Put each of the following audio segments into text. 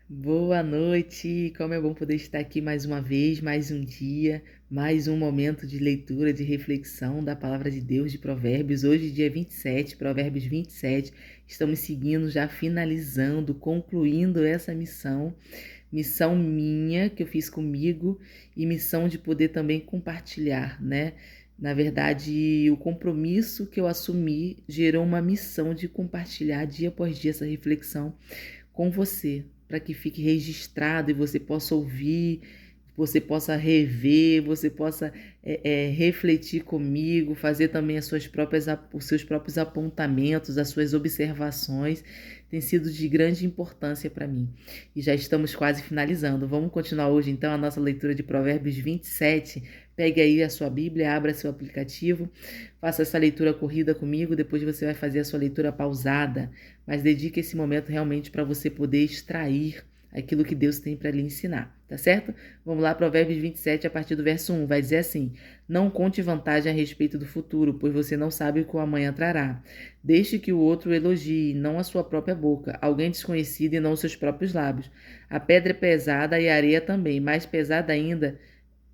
Boa noite! Como é bom poder estar aqui mais uma vez, mais um dia, mais um momento de leitura, de reflexão da Palavra de Deus, de Provérbios. Hoje, dia 27, Provérbios 27. Estamos seguindo, já finalizando, concluindo essa missão minha que eu fiz comigo e missão de poder também compartilhar, né? Na verdade, o compromisso que eu assumi gerou uma missão de compartilhar dia após dia essa reflexão com você, para que fique registrado e você possa ouvir, você possa rever, você possa refletir comigo, fazer também os seus próprios apontamentos, as suas observações. Tem sido de grande importância para mim. E já estamos quase finalizando. Vamos continuar hoje, então, a nossa leitura de Provérbios 27. Pegue aí a sua Bíblia, abra seu aplicativo, faça essa leitura corrida comigo, depois você vai fazer a sua leitura pausada, mas dedique esse momento realmente para você poder extrair aquilo que Deus tem para lhe ensinar, tá certo? Vamos lá, Provérbios 27, a partir do verso 1, vai dizer assim: Não conte vantagem a respeito do futuro, pois você não sabe o que o amanhã trará. Deixe que o outro elogie, não a sua própria boca, alguém desconhecido e não os seus próprios lábios. A pedra é pesada e a areia também, mais pesada ainda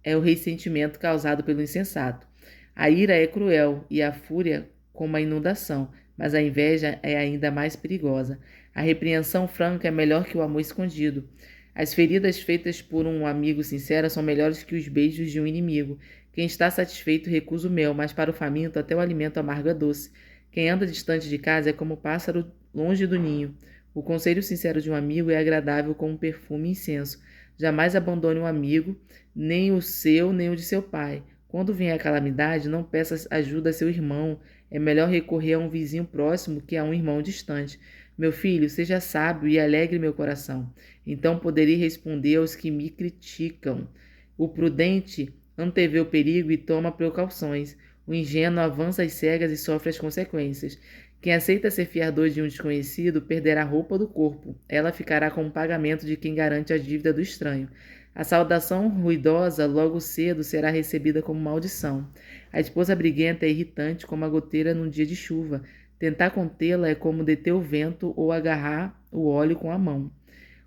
é o ressentimento causado pelo insensato. A ira é cruel e a fúria como a inundação, mas a inveja é ainda mais perigosa. A repreensão franca é melhor que o amor escondido. As feridas feitas por um amigo sincero são melhores que os beijos de um inimigo. Quem está satisfeito recusa o mel, mas para o faminto até o alimento amargo é doce. Quem anda distante de casa é como o pássaro longe do ninho. O conselho sincero de um amigo é agradável como um perfume e incenso. Jamais abandone um amigo, nem o seu, nem o de seu pai. Quando vier a calamidade, não peça ajuda a seu irmão. É melhor recorrer a um vizinho próximo que a um irmão distante. Meu filho, seja sábio e alegre meu coração. Então poderei responder aos que me criticam. O prudente antevê o perigo e toma precauções. O ingênuo avança às cegas e sofre as consequências. Quem aceita ser fiador de um desconhecido perderá a roupa do corpo. Ela ficará como pagamento de quem garante a dívida do estranho. A saudação ruidosa logo cedo será recebida como maldição. A esposa briguenta é irritante como a goteira num dia de chuva. Tentar contê-la é como deter o vento ou agarrar o óleo com a mão.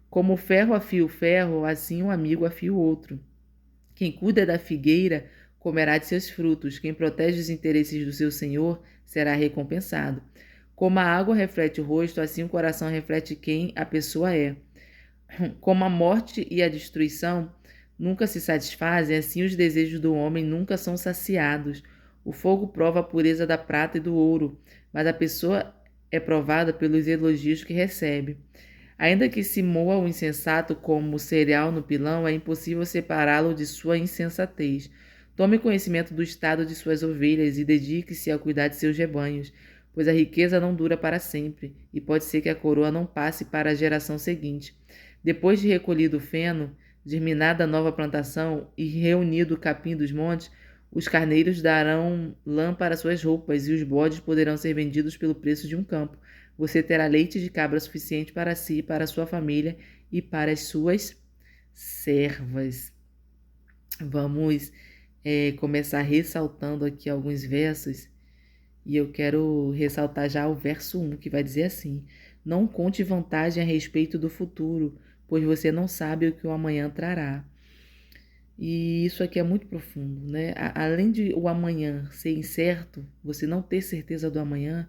Como o ferro afia o ferro, assim um amigo afia o outro. Quem cuida da figueira comerá de seus frutos. Quem protege os interesses do seu senhor será recompensado. Como a água reflete o rosto, assim o coração reflete quem a pessoa é. Como a morte e a destruição nunca se satisfazem, assim os desejos do homem nunca são saciados. O fogo prova a pureza da prata e do ouro, mas a pessoa é provada pelos elogios que recebe. Ainda que se moa o insensato como cereal no pilão, é impossível separá-lo de sua insensatez. Tome conhecimento do estado de suas ovelhas e dedique-se a cuidar de seus rebanhos, pois a riqueza não dura para sempre, e pode ser que a coroa não passe para a geração seguinte. Depois de recolhido o feno, germinada a nova plantação e reunido o capim dos montes, os carneiros darão lã para suas roupas e os bodes poderão ser vendidos pelo preço de um campo. Você terá leite de cabra suficiente para si, para a sua família e para as suas servas. Vamos começar ressaltando aqui alguns versos e eu quero ressaltar já o verso 1, que vai dizer assim: Não conte vantagem a respeito do futuro, pois você não sabe o que o amanhã trará. E isso aqui é muito profundo, né? Além de o amanhã ser incerto, você não ter certeza do amanhã,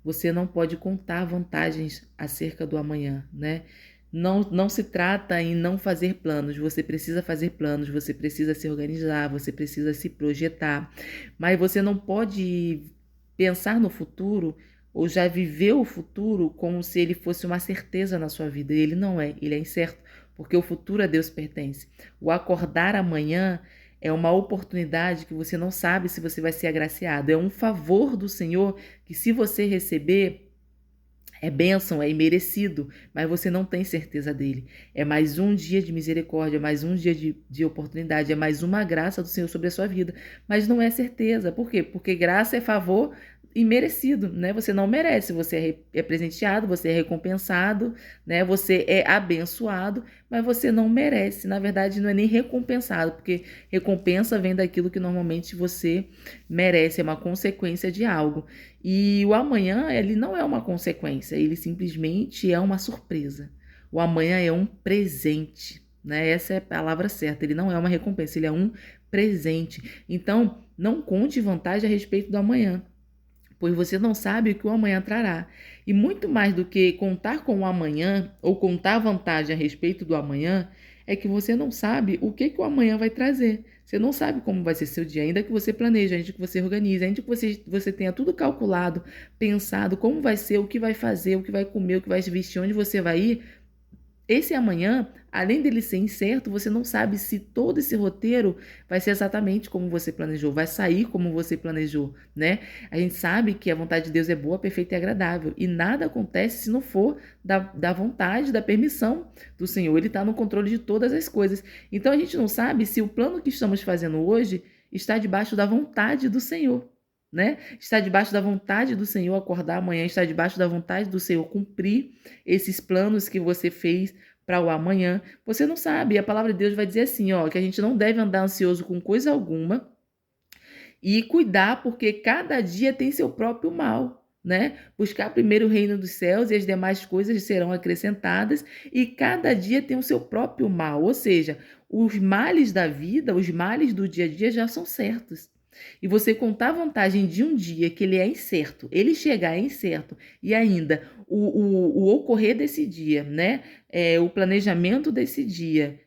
você não pode contar vantagens acerca do amanhã, né? Não se trata em não fazer planos, você precisa fazer planos, você precisa se organizar, você precisa se projetar, mas você não pode pensar no futuro ou já viver o futuro como se ele fosse uma certeza na sua vida. Ele não é, ele é incerto, porque o futuro a Deus pertence. O acordar amanhã é uma oportunidade que você não sabe se você vai ser agraciado. É um favor do Senhor que, se você receber, é bênção, é imerecido, mas você não tem certeza dele. É mais um dia de misericórdia, é mais um dia de oportunidade, é mais uma graça do Senhor sobre a sua vida. Mas não é certeza. Por quê? Porque graça é favor imerecido, né? Você não merece, você é presenteado, você é recompensado, né? Você é abençoado, mas você não merece. Na verdade, não é nem recompensado, porque recompensa vem daquilo que normalmente você merece, é uma consequência de algo. E o amanhã, ele não é uma consequência, ele simplesmente é uma surpresa. O amanhã é um presente, né? Essa é a palavra certa. Ele não é uma recompensa, ele é um presente. Então, não conte vantagem a respeito do amanhã, pois você não sabe o que o amanhã trará. E muito mais do que contar com o amanhã ou contar vantagem a respeito do amanhã, é que você não sabe o que o amanhã vai trazer. Você não sabe como vai ser seu dia, ainda que você planeje, ainda que você organize, ainda que você tenha tudo calculado, pensado, como vai ser, o que vai fazer, o que vai comer, o que vai vestir, onde você vai ir. Esse amanhã, além dele ser incerto, você não sabe se todo esse roteiro vai ser exatamente como você planejou, vai sair como você planejou, né? A gente sabe que a vontade de Deus é boa, perfeita e agradável, e nada acontece se não for da vontade, da permissão do Senhor. Ele está no controle de todas as coisas. Então a gente não sabe se o plano que estamos fazendo hoje está debaixo da vontade do Senhor. Né? Está debaixo da vontade do Senhor acordar amanhã, está debaixo da vontade do Senhor cumprir esses planos que você fez para o amanhã. Você não sabe, a palavra de Deus vai dizer assim, ó, que a gente não deve andar ansioso com coisa alguma e cuidar, porque cada dia tem seu próprio mal, né? Buscar primeiro o reino dos céus e as demais coisas serão acrescentadas, e cada dia tem o seu próprio mal, ou seja, os males da vida, os males do dia a dia já são certos. E você contar a vantagem de um dia que ele é incerto, ele chegar é incerto, e ainda o ocorrer desse dia, né? O planejamento desse dia,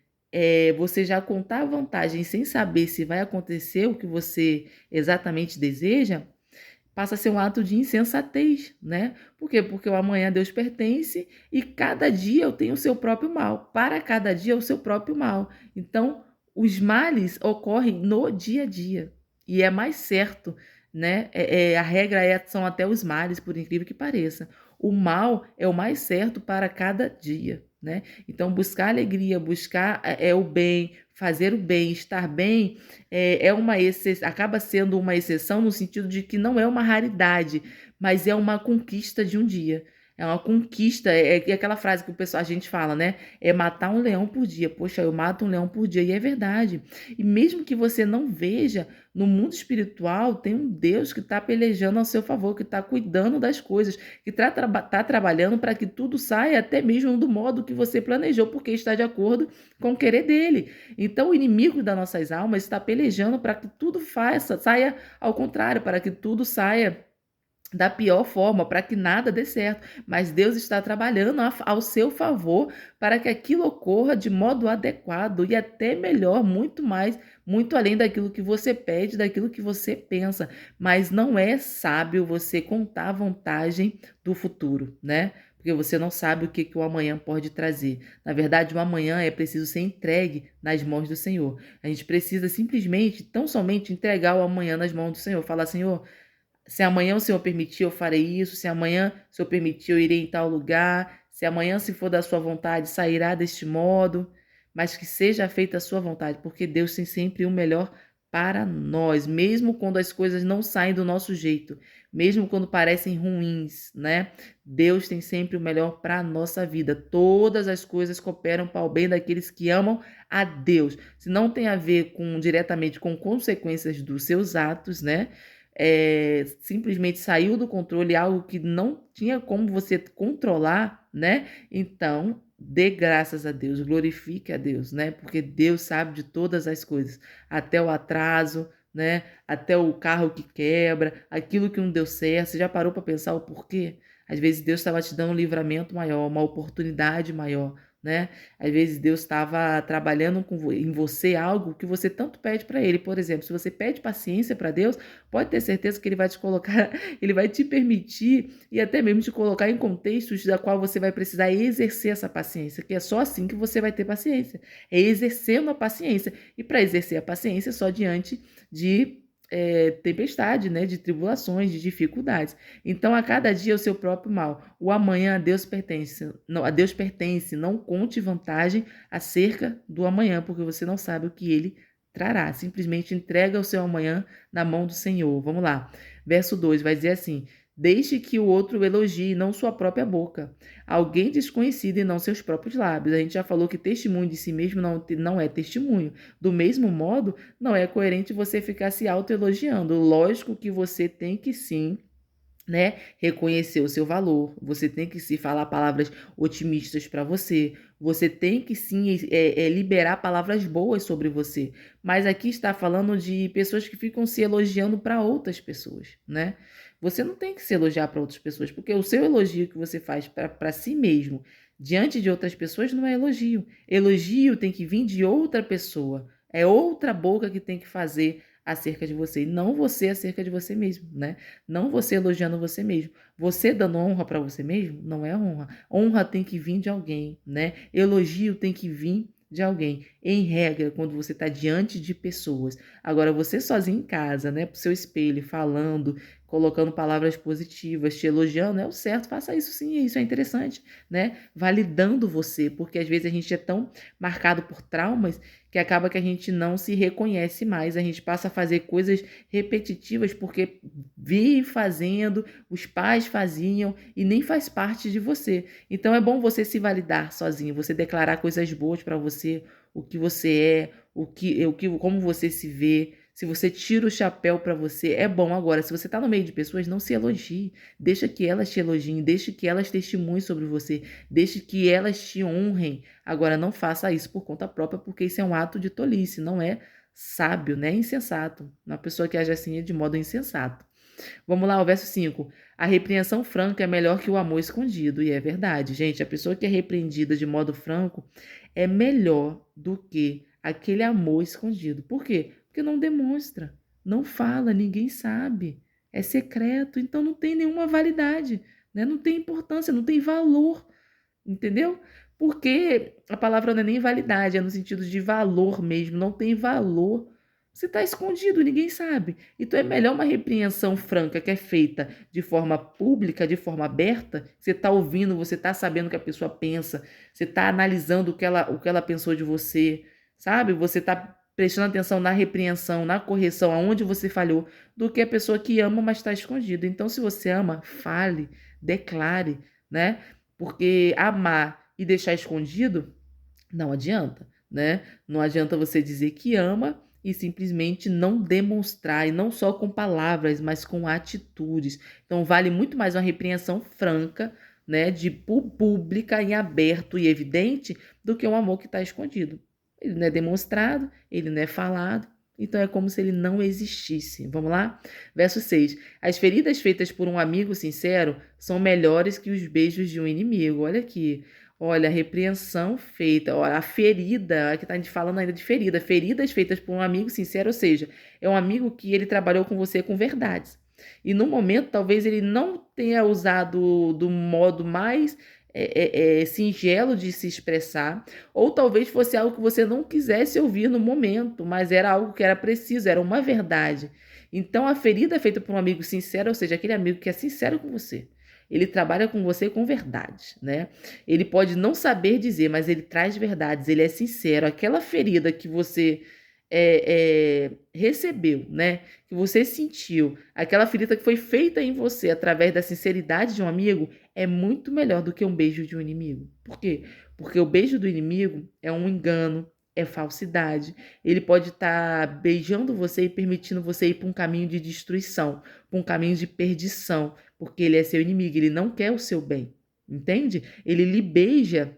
você já contar a vantagem sem saber se vai acontecer o que você exatamente deseja, passa a ser um ato de insensatez, né? Por quê? Porque o amanhã a Deus pertence e cada dia eu tenho o seu próprio mal. Para cada dia o seu próprio mal. Então, os males ocorrem no dia a dia. E é mais certo, né? A regra são até os males, por incrível que pareça. O mal é o mais certo para cada dia, né? Então, buscar alegria, buscar o bem, fazer o bem, estar bem, acaba sendo uma exceção no sentido de que não é uma raridade, mas é uma conquista de um dia. É uma conquista, é aquela frase que a gente fala, né? É matar um leão por dia. Poxa, eu mato um leão por dia, e é verdade. E mesmo que você não veja, no mundo espiritual tem um Deus que está pelejando ao seu favor, que está cuidando das coisas, que está trabalhando para que tudo saia até mesmo do modo que você planejou, porque está de acordo com o querer dele. Então, o inimigo das nossas almas está pelejando para que tudo saia ao contrário, para que tudo saia da pior forma, para que nada dê certo. Mas Deus está trabalhando ao seu favor para que aquilo ocorra de modo adequado e até melhor, muito mais, muito além daquilo que você pede, daquilo que você pensa. Mas não é sábio você contar a vantagem do futuro, né? Porque você não sabe o que o amanhã pode trazer. Na verdade, o amanhã é preciso ser entregue nas mãos do Senhor. A gente precisa simplesmente, tão somente, entregar o amanhã nas mãos do Senhor. Falar, Senhor, se amanhã o Senhor permitir, eu farei isso. Se amanhã o Senhor permitir, eu irei em tal lugar. Se amanhã, se for da sua vontade, sairá deste modo. Mas que seja feita a sua vontade, porque Deus tem sempre o melhor para nós, mesmo quando as coisas não saem do nosso jeito, mesmo quando parecem ruins, né? Deus tem sempre o melhor para a nossa vida. Todas as coisas cooperam para o bem daqueles que amam a Deus. Se não tem a ver diretamente com consequências dos seus atos, né? Simplesmente saiu do controle, algo que não tinha como você controlar, né? Então, dê graças a Deus, glorifique a Deus, né? Porque Deus sabe de todas as coisas, até o atraso, né? Até o carro que quebra, aquilo que não deu certo. Você já parou para pensar o porquê? Às vezes Deus estava te dando um livramento maior, uma oportunidade maior, né? Às vezes Deus estava trabalhando em você algo que você tanto pede para Ele. Por exemplo, se você pede paciência para Deus, pode ter certeza que Ele vai te colocar, Ele vai te permitir e até mesmo te colocar em contextos da qual você vai precisar exercer essa paciência, que é só assim que você vai ter paciência. É exercendo a paciência. E para exercer a paciência, só diante de tempestade, né, de tribulações, de dificuldades. Então, a cada dia o seu próprio mal. O amanhã a Deus pertence. Não, a Deus pertence. Não conte vantagem acerca do amanhã, porque você não sabe o que ele trará. Simplesmente entrega o seu amanhã na mão do Senhor. Vamos lá. Verso 2 vai dizer assim: deixe que o outro elogie, não sua própria boca. Alguém desconhecido e não seus próprios lábios. A gente já falou que testemunho de si mesmo não é testemunho. Do mesmo modo, não é coerente você ficar se autoelogiando. Lógico que você tem que sim né? Reconhecer o seu valor. Você tem que se falar palavras otimistas para você. Você tem que sim liberar palavras boas sobre você. Mas aqui está falando de pessoas que ficam se elogiando para outras pessoas, né? Você não tem que se elogiar para outras pessoas, porque o seu elogio que você faz para si mesmo diante de outras pessoas não é elogio. Elogio tem que vir de outra pessoa. É outra boca que tem que fazer acerca de você, e não você acerca de você mesmo, né? Não você elogiando você mesmo. Você dando honra para você mesmo não é honra. Honra tem que vir de alguém, né? Elogio tem que vir de alguém. Em regra, quando você está diante de pessoas. Agora, você sozinho em casa, né? Pro seu espelho, falando, colocando palavras positivas, te elogiando, é o certo. Faça isso sim, isso é interessante, né? Validando você, porque às vezes a gente é tão marcado por traumas que acaba que a gente não se reconhece mais. A gente passa a fazer coisas repetitivas porque vi fazendo, os pais faziam e nem faz parte de você. Então é bom você se validar sozinho, você declarar coisas boas para você, o que você é, como você se vê. Se você tira o chapéu para você, é bom. Agora, se você tá no meio de pessoas, não se elogie. Deixa que elas te elogiem, deixa que elas testemunhem sobre você, deixa que elas te honrem. Agora, não faça isso por conta própria, porque isso é um ato de tolice, não é sábio, né? É insensato. Uma pessoa que age assim é de modo insensato. Vamos lá, o verso 5. A repreensão franca é melhor que o amor escondido. E é verdade, gente. A pessoa que é repreendida de modo franco é melhor do que aquele amor escondido. Por quê? Porque não demonstra, não fala, ninguém sabe. É secreto, então não tem nenhuma validade, né? Não tem importância, não tem valor, entendeu? Porque a palavra não é nem validade, é no sentido de valor mesmo, não tem valor. Você está escondido, ninguém sabe. Então é melhor uma repreensão franca que é feita de forma pública, de forma aberta. Você está ouvindo, você está sabendo o que a pessoa pensa, você está analisando o que ela pensou de você, sabe? Você está prestando atenção na repreensão, na correção, aonde você falhou, do que a pessoa que ama, mas está escondida. Então, se você ama, fale, declare, né? Porque amar e deixar escondido não adianta, né? Não adianta você dizer que ama e simplesmente não demonstrar, e não só com palavras, mas com atitudes. Então, vale muito mais uma repreensão franca, né, de pública e aberto e evidente, do que um amor que está escondido. Ele não é demonstrado, ele não é falado, então é como se ele não existisse. Vamos lá? Verso 6. As feridas feitas por um amigo sincero são melhores que os beijos de um inimigo. Olha aqui. Olha, a repreensão feita, olha, a ferida, aqui tá a gente falando ainda de ferida, feridas feitas por um amigo sincero, ou seja, é um amigo que ele trabalhou com você com verdades. E no momento, talvez ele não tenha usado do modo mais singelo de se expressar, ou talvez fosse algo que você não quisesse ouvir no momento, mas era algo que era preciso, era uma verdade. Então, a ferida feita por um amigo sincero, ou seja, aquele amigo que é sincero com você, ele trabalha com você com verdade, né? Ele pode não saber dizer, mas ele traz verdades, ele é sincero. Aquela ferida que você recebeu, né? Que você sentiu, aquela ferida que foi feita em você através da sinceridade de um amigo, é muito melhor do que um beijo de um inimigo. Por quê? Porque o beijo do inimigo é um engano, é falsidade. Ele pode estar beijando você e permitindo você ir para um caminho de destruição, para um caminho de perdição, porque ele é seu inimigo, ele não quer o seu bem, entende? Ele lhe beija,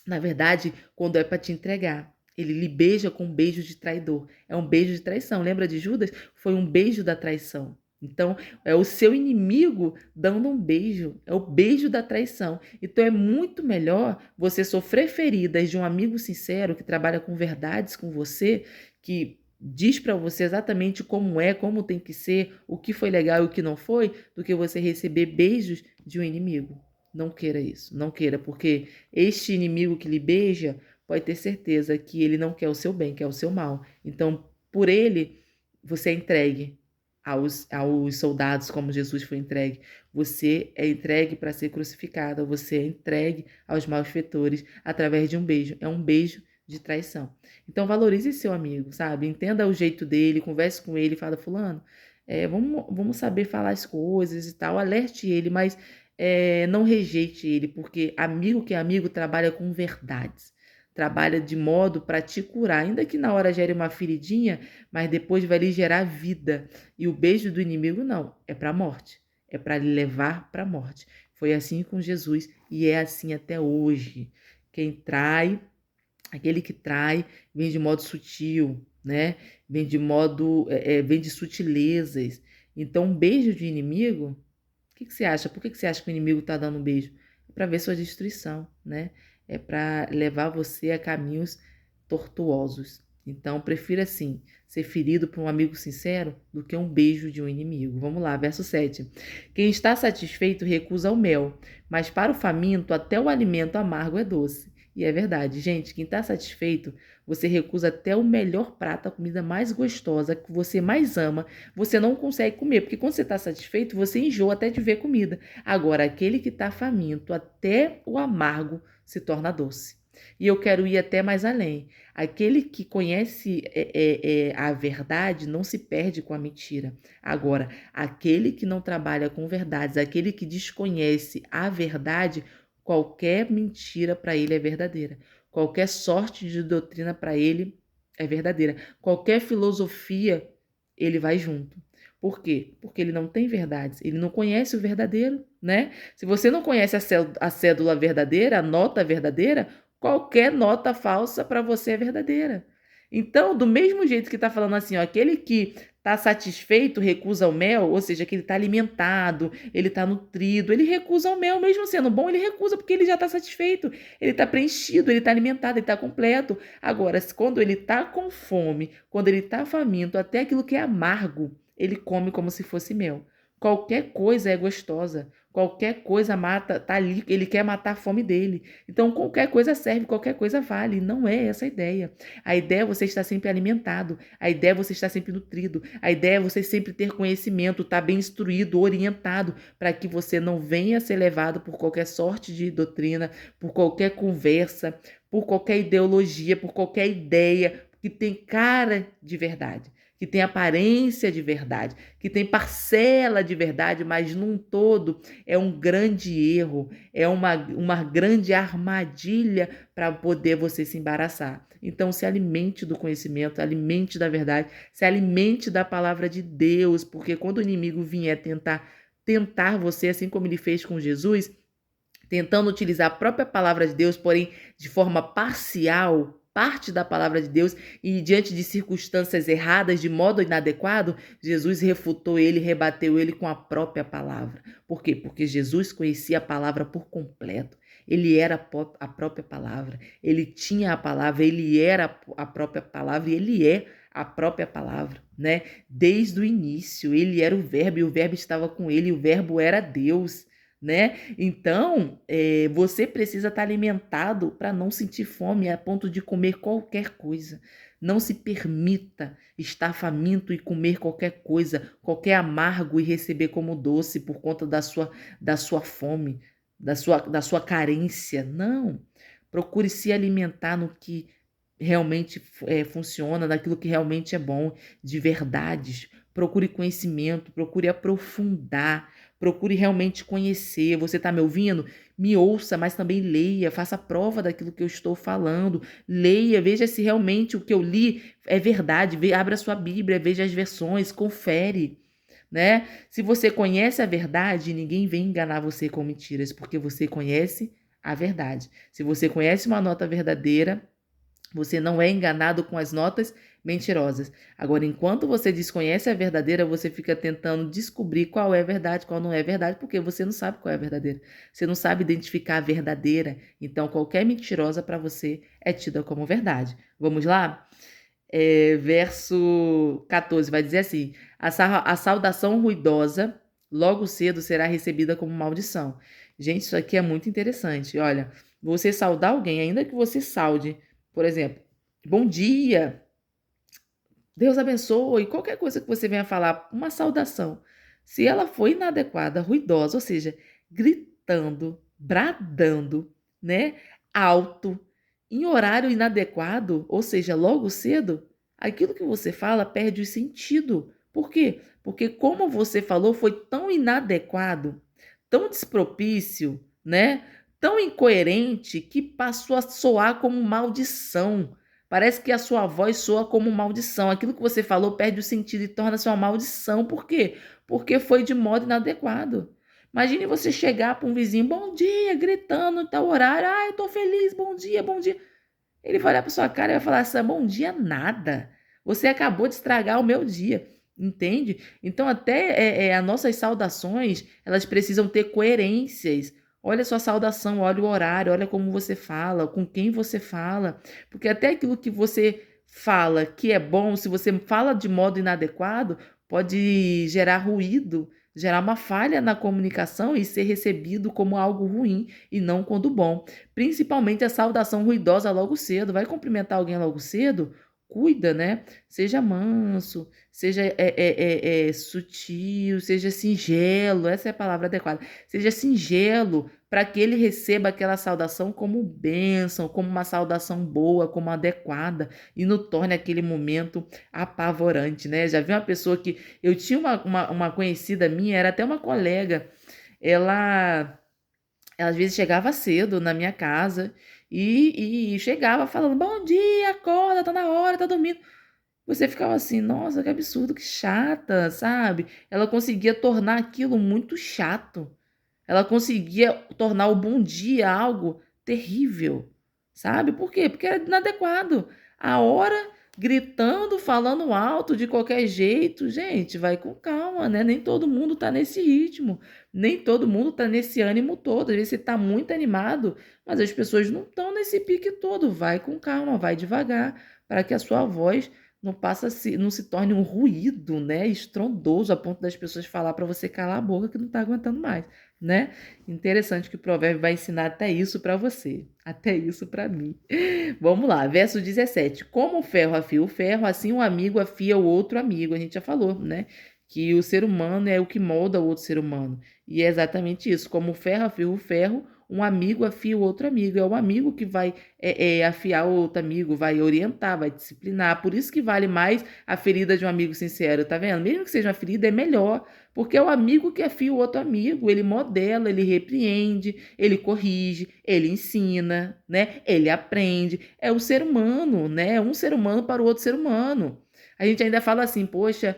na verdade, quando é para te entregar. Ele lhe beija com um beijo de traidor. É um beijo de traição. Lembra de Judas? Foi um beijo da traição. Então, é o seu inimigo dando um beijo. É o beijo da traição. Então, é muito melhor você sofrer feridas de um amigo sincero que trabalha com verdades com você, que diz para você exatamente como é, como tem que ser, o que foi legal e o que não foi, do que você receber beijos de um inimigo. Não queira isso, não queira, porque este inimigo que lhe beija pode ter certeza que ele não quer o seu bem, quer o seu mal. Então, por ele, você é entregue aos soldados, como Jesus foi entregue. Você é entregue para ser crucificada, você é entregue aos malfeitores através de um beijo. É um beijo de traição. Então, valorize seu amigo, sabe? Entenda o jeito dele, converse com ele, fala, fulano, vamos saber falar as coisas e tal, alerte ele, mas não rejeite ele, porque amigo que é amigo trabalha com verdades, trabalha de modo para te curar, ainda que na hora gere uma feridinha, mas depois vai lhe gerar vida. E o beijo do inimigo não, é para a morte. é para lhe levar para a morte. Foi assim com Jesus e é assim até hoje. Quem trai, aquele que trai, vem de modo sutil, né? Vem de modo, vem de sutilezas. Então, um beijo de inimigo, o que você acha? Por que você acha que o inimigo está dando um beijo? É para ver sua destruição, né? É para levar você a caminhos tortuosos. Então, prefira assim, ser ferido por um amigo sincero do que um beijo de um inimigo. Vamos lá, verso 7. Quem está satisfeito recusa o mel, mas para o faminto até o alimento amargo é doce. E é verdade, gente, quem está satisfeito, você recusa até o melhor prato, a comida mais gostosa, que você mais ama, você não consegue comer, porque quando você está satisfeito, você enjoa até de ver comida. Agora, aquele que está faminto, até o amargo se torna doce. E eu quero ir até mais além. Aquele que conhece a verdade não se perde com a mentira. Agora, aquele que não trabalha com verdades, aquele que desconhece a verdade, qualquer mentira para ele é verdadeira. Qualquer sorte de doutrina para ele é verdadeira. Qualquer filosofia, ele vai junto. Por quê? Porque ele não tem verdades, ele não conhece o verdadeiro, né? Se você não conhece a cédula verdadeira, a nota verdadeira, qualquer nota falsa para você é verdadeira. Então, do mesmo jeito que está falando assim, ó, aquele que está satisfeito recusa o mel, ou seja, que ele está alimentado, ele está nutrido, ele recusa o mel, mesmo sendo bom, ele recusa porque ele já está satisfeito, ele está preenchido, ele está alimentado, ele está completo. Agora, quando ele está com fome, quando ele está faminto, até aquilo que é amargo, ele come como se fosse mel. Qualquer coisa é gostosa, qualquer coisa mata, tá ali, ele quer matar a fome dele. Então, qualquer coisa serve, qualquer coisa vale. Não é essa a ideia. A ideia é você estar sempre alimentado, a ideia é você estar sempre nutrido, a ideia é você sempre ter conhecimento, estar bem instruído, orientado, para que você não venha a ser levado por qualquer sorte de doutrina, por qualquer conversa, por qualquer ideologia, por qualquer ideia que tem cara de verdade, que tem aparência de verdade, que tem parcela de verdade, mas num todo é um grande erro, é uma grande armadilha para poder você se embaraçar. Então, se alimente do conhecimento, alimente da verdade, se alimente da palavra de Deus, porque quando o inimigo vier tentar você, assim como ele fez com Jesus, tentando utilizar a própria palavra de Deus, porém de forma parcial, parte da palavra de Deus, e diante de circunstâncias erradas, de modo inadequado, Jesus refutou ele, rebateu ele com a própria palavra. Por quê? Porque Jesus conhecia a palavra por completo. Ele era a própria palavra, ele tinha a palavra, ele era a própria palavra e ele é a própria palavra, né? Desde o início, ele era o verbo e o verbo estava com ele e o verbo era Deus, né? Então, você precisa estar alimentado para não sentir fome a ponto de comer qualquer coisa. Não se permita estar faminto e comer qualquer coisa, qualquer amargo e receber como doce por conta da sua fome, da sua carência. Não. Procure se alimentar no que realmente funciona, daquilo que realmente é bom, de verdades. Procure conhecimento, procure aprofundar, procure realmente conhecer. Você está me ouvindo? Me ouça, mas também leia, faça prova daquilo que eu estou falando. Leia, veja se realmente o que eu li é verdade. Abra sua Bíblia, veja as versões, confere, né? Se você conhece a verdade, ninguém vem enganar você com mentiras, porque você conhece a verdade. Se você conhece uma nota verdadeira, você não é enganado com as notas mentirosas. Agora, enquanto você desconhece a verdadeira, você fica tentando descobrir qual é a verdade, qual não é a verdade, porque você não sabe qual é a verdadeira. Você não sabe identificar a verdadeira. Então, qualquer mentirosa para você é tida como verdade. Vamos lá? Verso 14 vai dizer assim: a saudação ruidosa logo cedo será recebida como maldição. Gente, isso aqui é muito interessante. Olha, você saudar alguém, ainda que você saude, por exemplo, bom dia, Deus abençoe, qualquer coisa que você venha falar, uma saudação. Se ela for inadequada, ruidosa, ou seja, gritando, bradando, né, alto, em horário inadequado, ou seja, logo cedo, aquilo que você fala perde o sentido. Por quê? Porque como você falou foi tão inadequado, tão despropício, né, tão incoerente que passou a soar como maldição. Parece que a sua voz soa como maldição. Aquilo que você falou perde o sentido e torna-se uma maldição. Por quê? Porque foi de modo inadequado. Imagine você chegar para um vizinho, bom dia, gritando em tal horário. Ah, eu tô feliz, bom dia, bom dia. Ele vai olhar para sua cara e vai falar assim, bom dia nada. Você acabou de estragar o meu dia. Entende? Então, até as nossas saudações, elas precisam ter coerências. Olha a sua saudação, olha o horário, olha como você fala, com quem você fala. Porque até aquilo que você fala que é bom, se você fala de modo inadequado, pode gerar ruído, gerar uma falha na comunicação e ser recebido como algo ruim e não quando bom. Principalmente a saudação ruidosa logo cedo. Vai cumprimentar alguém logo cedo? Cuida, né? Seja manso, seja sutil, seja singelo, essa é a palavra adequada. Seja singelo para que ele receba aquela saudação como bênção, como uma saudação boa, como adequada, e não torne aquele momento apavorante, né? Já vi uma pessoa que. Eu tinha uma conhecida minha, era até uma colega, ela às vezes chegava cedo na minha casa e chegava falando: bom dia, acorda, tá na hora, tá dormindo. Você ficava assim, nossa, que absurdo, que chata, sabe? Ela conseguia tornar aquilo muito chato. Ela conseguia tornar o bom dia algo terrível, sabe? Por quê? Porque era inadequado. A hora gritando, falando alto de qualquer jeito, gente, vai com calma, né? Nem todo mundo tá nesse ritmo, nem todo mundo tá nesse ânimo todo. Às vezes você tá muito animado, mas as pessoas não estão nesse pique todo. Vai com calma, vai devagar, para que a sua voz não se torne um ruído, né? Estrondoso, a ponto das pessoas falar para você calar a boca que não tá aguentando mais, né? Interessante que o provérbio vai ensinar até isso para você, até isso para mim. Vamos lá, verso 17. Como o ferro afia o ferro, assim um amigo afia o outro amigo. A gente já falou, né? Que o ser humano é o que molda o outro ser humano. E é exatamente isso. Como o ferro afia o ferro, um amigo afia o outro amigo. É o amigo que vai afiar o outro amigo, vai orientar, vai disciplinar. Por isso que vale mais a ferida de um amigo sincero, tá vendo? Mesmo que seja uma ferida, é melhor. Porque é o amigo que afia o outro amigo, ele modela, ele repreende, ele corrige, ele ensina, né? Ele aprende. É o ser humano, né? Um ser humano para o outro ser humano. A gente ainda fala assim, poxa,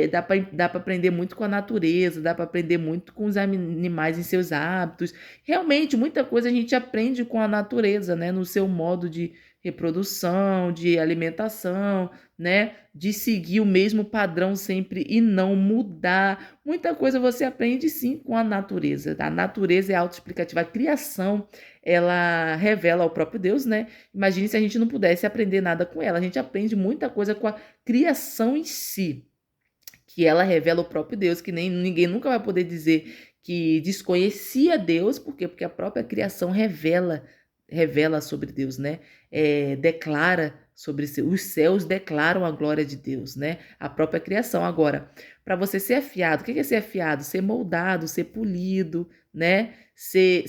dá para aprender muito com a natureza, dá para aprender muito com os animais em seus hábitos. Realmente, muita coisa a gente aprende com a natureza, né? No seu modo de reprodução, de alimentação, né? De seguir o mesmo padrão sempre e não mudar. Muita coisa você aprende sim com a natureza. A natureza é autoexplicativa. A criação, ela revela o próprio Deus, né? Imagine se a gente não pudesse aprender nada com ela. A gente aprende muita coisa com a criação em si, que ela revela o próprio Deus, que nem ninguém nunca vai poder dizer que desconhecia Deus, por quê? Porque a própria criação revela sobre Deus, né? Declara sobre os céus declaram a glória de Deus, né? A própria criação. Agora, para você ser afiado, o que é ser afiado? Ser moldado, ser polido, né? Ser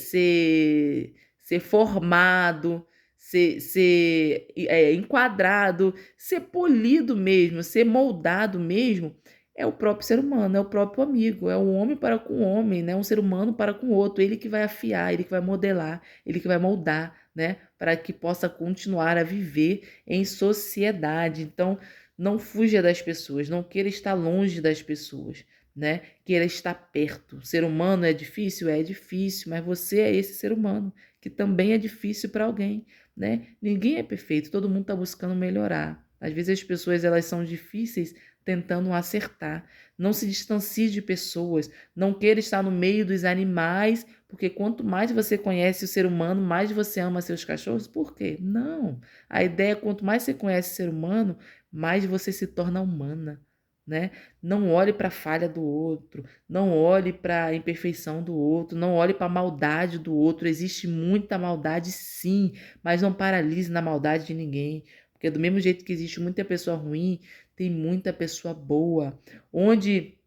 formado, ser enquadrado, ser polido mesmo, ser moldado mesmo. É o próprio ser humano, é o próprio amigo, é o homem para com o homem, né? Um ser humano para com o outro, ele que vai afiar, ele que vai modelar, ele que vai moldar, né? Para que possa continuar a viver em sociedade. Então, não fuja das pessoas, não queira estar longe das pessoas, né? Queira estar perto. O ser humano é difícil? É difícil, mas você é esse ser humano, que também é difícil para alguém, né? Ninguém é perfeito, todo mundo está buscando melhorar. Às vezes as pessoas elas são difíceis tentando acertar. Não se distancie de pessoas, não queira estar no meio dos animais, porque quanto mais você conhece o ser humano, mais você ama seus cachorros. Por quê? Não. A ideia é quanto mais você conhece o ser humano, mais você se torna humana, né? Não olhe para a falha do outro, não olhe para a imperfeição do outro, não olhe para a maldade do outro. Existe muita maldade, sim, mas não paralise na maldade de ninguém. Porque do mesmo jeito que existe muita pessoa ruim, tem muita pessoa boa. Onde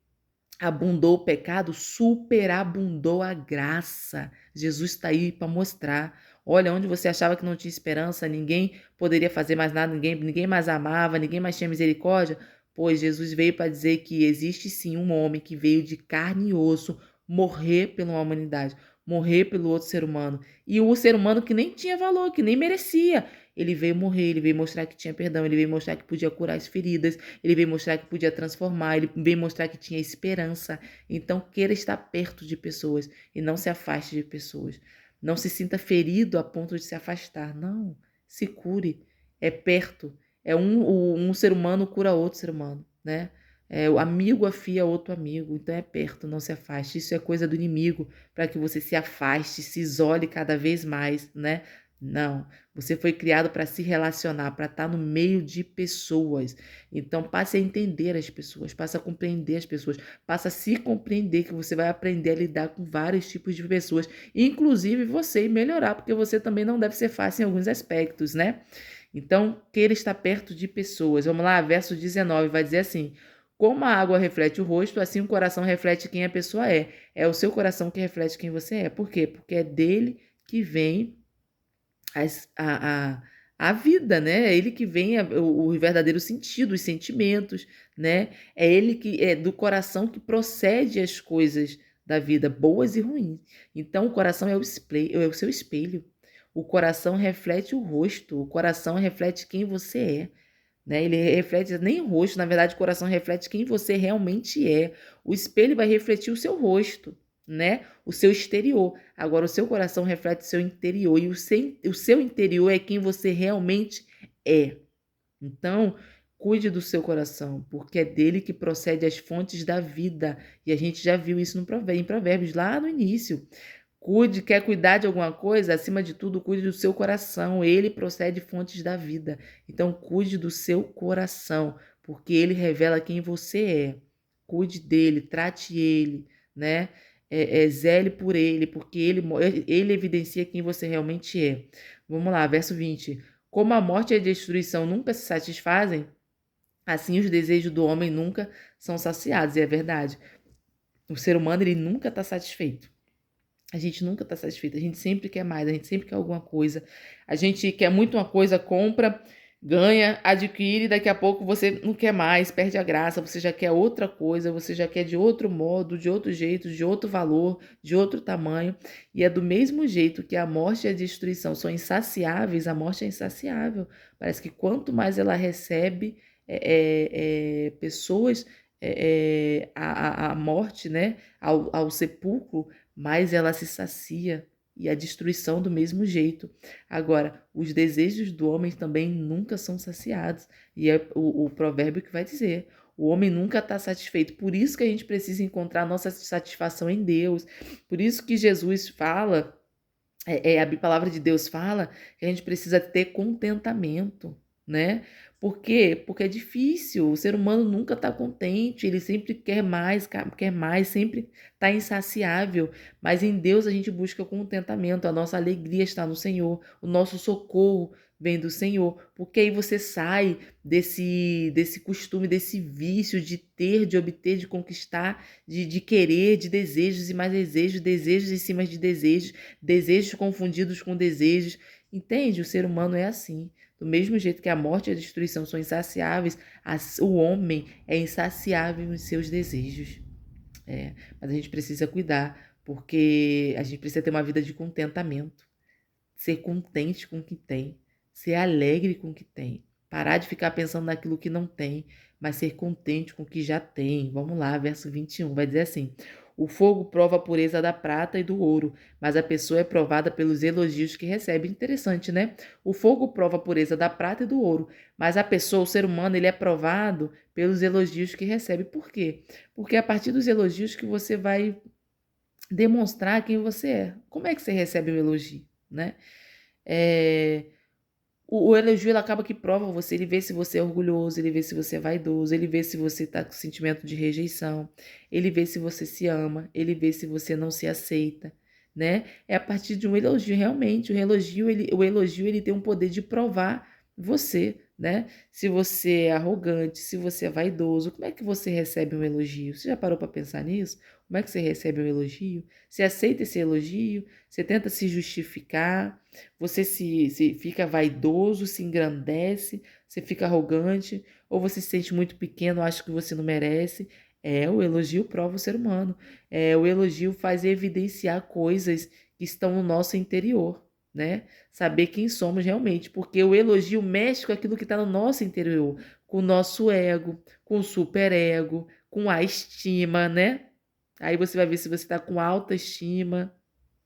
abundou o pecado, superabundou a graça. Jesus está aí para mostrar. Olha, onde você achava que não tinha esperança, ninguém poderia fazer mais nada, ninguém mais amava, ninguém mais tinha misericórdia. Pois Jesus veio para dizer que existe sim um homem que veio de carne e osso morrer pela humanidade, morrer pelo outro ser humano. E o ser humano que nem tinha valor, que nem merecia. ele veio morrer, ele veio mostrar que tinha perdão, ele veio mostrar que podia curar as feridas, ele veio mostrar que podia transformar, ele veio mostrar que tinha esperança. Então, queira estar perto de pessoas e não se afaste de pessoas. Não se sinta ferido a ponto de se afastar. Não, se cure. É perto. Um ser humano cura outro ser humano, né? O amigo afia outro amigo, então é perto, não se afaste. Isso é coisa do inimigo, para que você se afaste, se isole cada vez mais, né? Não, você foi criado para se relacionar, para estar no meio de pessoas. Então passe a entender as pessoas, passe a compreender as pessoas, passe a se compreender, que você vai aprender a lidar com vários tipos de pessoas, inclusive você, e melhorar, porque você também não deve ser fácil em alguns aspectos, né? Então, queira estar perto de pessoas. Vamos lá, verso 19 vai dizer assim: como a água reflete o rosto, assim o coração reflete quem a pessoa é. É o seu coração que reflete quem você é. Por quê? Porque é dele que vem a vida, né? É ele que vem o verdadeiro sentido, os sentimentos, né? É ele que é do coração que procede as coisas da vida, boas e ruins. Então, o coração é o seu espelho. O coração reflete o rosto, o coração reflete quem você é, né? Ele reflete nem o rosto, na verdade, o coração reflete quem você realmente é. O espelho vai refletir o seu rosto, né? O seu exterior. Agora, o seu coração reflete o seu interior, e o seu interior é quem você realmente é. Então, cuide do seu coração, porque é dele que procede as fontes da vida. E a gente já viu isso em Provérbios, lá no início. Quer cuidar de alguma coisa? Acima de tudo, cuide do seu coração. Ele procede fontes da vida. Então, cuide do seu coração, porque ele revela quem você é. Cuide dele, trate ele, né? Zele por ele, porque ele evidencia quem você realmente é. Vamos lá, verso 20. Como a morte e a destruição nunca se satisfazem, assim os desejos do homem nunca são saciados. E é verdade. O ser humano, ele nunca está satisfeito. A gente nunca está satisfeito, a gente sempre quer mais, a gente sempre quer alguma coisa. A gente quer muito uma coisa, compra, ganha, adquire, daqui a pouco você não quer mais, perde a graça, você já quer outra coisa, você já quer de outro modo, de outro jeito, de outro valor, de outro tamanho. E é do mesmo jeito que a morte e a destruição são insaciáveis, a morte é insaciável. Parece que quanto mais ela recebe pessoas, a morte, né, ao sepulcro, mais ela se sacia, e a destruição do mesmo jeito. Agora, os desejos do homem também nunca são saciados, e é o provérbio que vai dizer: o homem nunca está satisfeito. Por isso que a gente precisa encontrar a nossa satisfação em Deus. Por isso que Jesus fala, a palavra de Deus fala que a gente precisa ter contentamento, né? Por quê? Porque é difícil, o ser humano nunca está contente, ele sempre quer mais, sempre está insaciável, mas em Deus a gente busca contentamento, a nossa alegria está no Senhor, o nosso socorro vem do Senhor, porque aí você sai desse costume, desse vício de ter, de obter, de conquistar, de querer, de desejos e mais desejos, desejos em cima de desejos, desejos confundidos com desejos. Entende? O ser humano é assim. Do mesmo jeito que a morte e a destruição são insaciáveis, o homem é insaciável nos seus desejos. Mas a gente precisa cuidar, porque a gente precisa ter uma vida de contentamento. Ser contente com o que tem. Ser alegre com o que tem. Parar de ficar pensando naquilo que não tem, mas ser contente com o que já tem. Vamos lá, verso 21, vai dizer assim: o fogo prova a pureza da prata e do ouro, mas a pessoa é provada pelos elogios que recebe. Interessante, né? O fogo prova a pureza da prata e do ouro, mas a pessoa, o ser humano, ele é provado pelos elogios que recebe. Por quê? Porque é a partir dos elogios que você vai demonstrar quem você é. Como é que você recebe o elogio, né? O elogio, ele acaba que prova você, ele vê se você é orgulhoso, ele vê se você é vaidoso, ele vê se você está com sentimento de rejeição, ele vê se você se ama, ele vê se você não se aceita, né? É a partir de um elogio, realmente, o elogio ele tem um poder de provar você, né? Se você é arrogante, se você é vaidoso, como é que você recebe um elogio? Você já parou para pensar nisso? Como é que você recebe um elogio? Você aceita esse elogio? Você tenta se justificar? Você se fica vaidoso, se engrandece, você fica arrogante, ou você se sente muito pequeno, acha que você não merece? O elogio prova o ser humano. O elogio faz evidenciar coisas que estão no nosso interior, né? Saber quem somos realmente, porque o elogio mexe com aquilo que está no nosso interior, com o nosso ego, com o superego, com a estima, né? Aí você vai ver se você está com alta estima,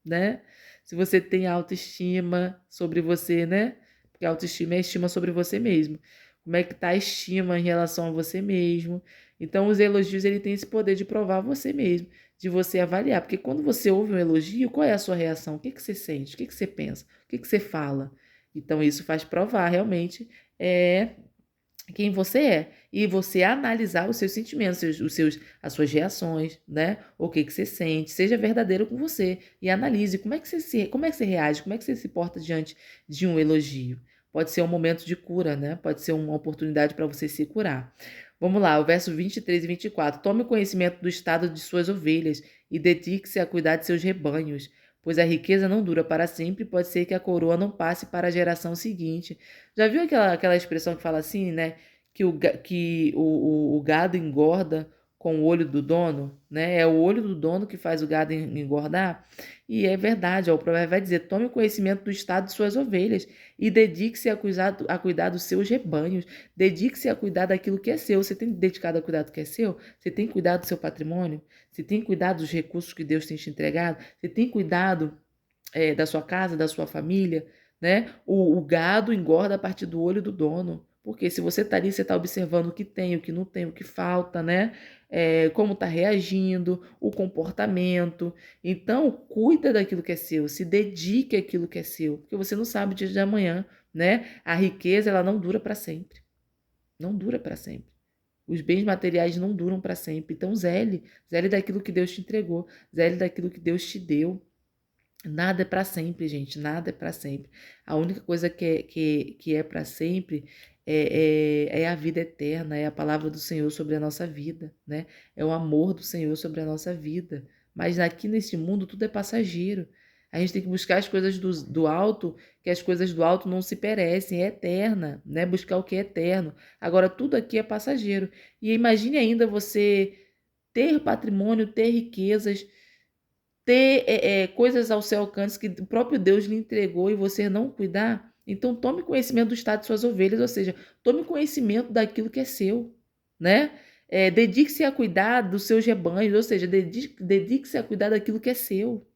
né? Se você tem autoestima sobre você, né? Porque autoestima é estima sobre você mesmo. Como é que tá a estima em relação a você mesmo? Então, os elogios, ele tem esse poder de provar você mesmo, de você avaliar. Porque quando você ouve um elogio, qual é a sua reação? O que que você sente? O que que você pensa? O que que você fala? Então, isso faz provar realmente quem você é e você analisar os seus sentimentos, as suas reações, né? O que que você sente, seja verdadeiro com você e analise como é que você reage, como é que você se porta diante de um elogio. Pode ser um momento de cura, né? Pode ser uma oportunidade para você se curar. Vamos lá, o verso 23 e 24. Tome conhecimento do estado de suas ovelhas e dedique-se a cuidar de seus rebanhos, pois a riqueza não dura para sempre, pode ser que a coroa não passe para a geração seguinte. Já viu aquela expressão que fala assim, né? Que o gado engorda com o olho do dono, né? É o olho do dono que faz o gado engordar. E é verdade, ó, o provérbio vai dizer: tome conhecimento do estado de suas ovelhas e dedique-se a cuidar dos seus rebanhos. Dedique-se a cuidar daquilo que é seu. Você tem dedicado a cuidar do que é seu? Você tem cuidado do seu patrimônio? Você tem cuidado dos recursos que Deus tem te entregado? Você tem cuidado da sua casa, da sua família, né? O gado engorda a partir do olho do dono. Porque se você está ali, você está observando o que tem, o que não tem, o que falta, né? Como está reagindo, o comportamento. Então, cuida daquilo que é seu, se dedique àquilo que é seu, porque você não sabe o dia de amanhã, né? A riqueza, ela não dura para sempre. Não dura para sempre. Os bens materiais não duram para sempre. Então, zele daquilo que Deus te entregou, zele daquilo que Deus te deu. Nada é para sempre, gente, nada é para sempre. A única coisa que é para sempre é a vida eterna, é a palavra do Senhor sobre a nossa vida, né? É o amor do Senhor sobre a nossa vida. Mas aqui nesse mundo tudo é passageiro. A gente tem que buscar as coisas do alto, que as coisas do alto não se perecem, é eterna, né? Buscar o que é eterno. Agora, tudo aqui é passageiro. E imagine ainda você ter patrimônio, ter riquezas, ter coisas ao seu alcance que o próprio Deus lhe entregou e você não cuidar. Então tome conhecimento do estado de suas ovelhas, ou seja, tome conhecimento daquilo que é seu, né? Dedique-se a cuidar dos seus rebanhos, ou seja, dedique-se a cuidar daquilo que é seu.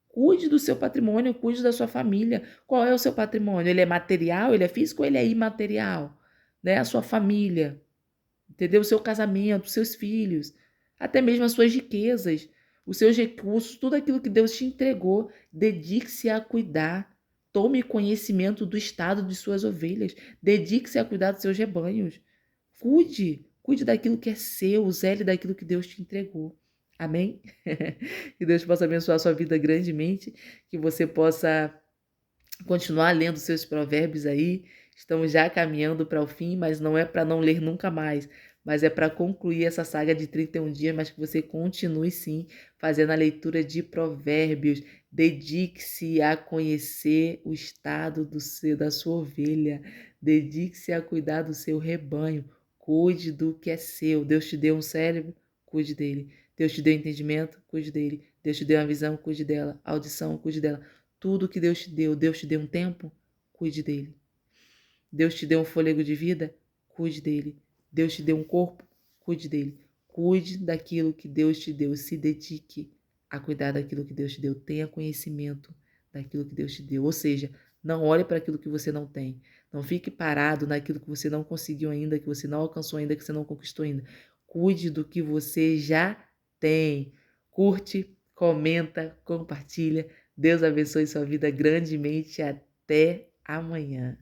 Cuide do seu patrimônio, cuide da sua família. Qual é o seu patrimônio? Ele é material, ele é físico ou ele é imaterial? Né? A sua família, entendeu? O seu casamento, os seus filhos, até mesmo as suas riquezas, os seus recursos, tudo aquilo que Deus te entregou, dedique-se a cuidar. Tome conhecimento do estado de suas ovelhas, dedique-se a cuidar dos seus rebanhos. Cuide daquilo que é seu, zele daquilo que Deus te entregou. Amém? Que Deus possa abençoar a sua vida grandemente, que você possa continuar lendo seus provérbios aí. Estamos já caminhando para o fim, mas não é para não ler nunca mais, mas é para concluir essa saga de 31 dias, mas que você continue sim fazendo a leitura de provérbios. Dedique-se a conhecer o estado da sua ovelha. Dedique-se a cuidar do seu rebanho. Cuide do que é seu. Deus te deu um cérebro, cuide dele. Deus te deu entendimento, cuide dele. Deus te deu uma visão, cuide dela. Audição, cuide dela. Tudo que Deus te deu um tempo, cuide dele. Deus te deu um fôlego de vida, cuide dele. Deus te deu um corpo, cuide dele. Cuide daquilo que Deus te deu, se dedique a cuidar daquilo que Deus te deu. Tenha conhecimento daquilo que Deus te deu. Ou seja, não olhe para aquilo que você não tem. Não fique parado naquilo que você não conseguiu ainda, que você não alcançou ainda, que você não conquistou ainda. Cuide do que você já tem. Curte, comenta, compartilha. Deus abençoe sua vida grandemente. Até amanhã.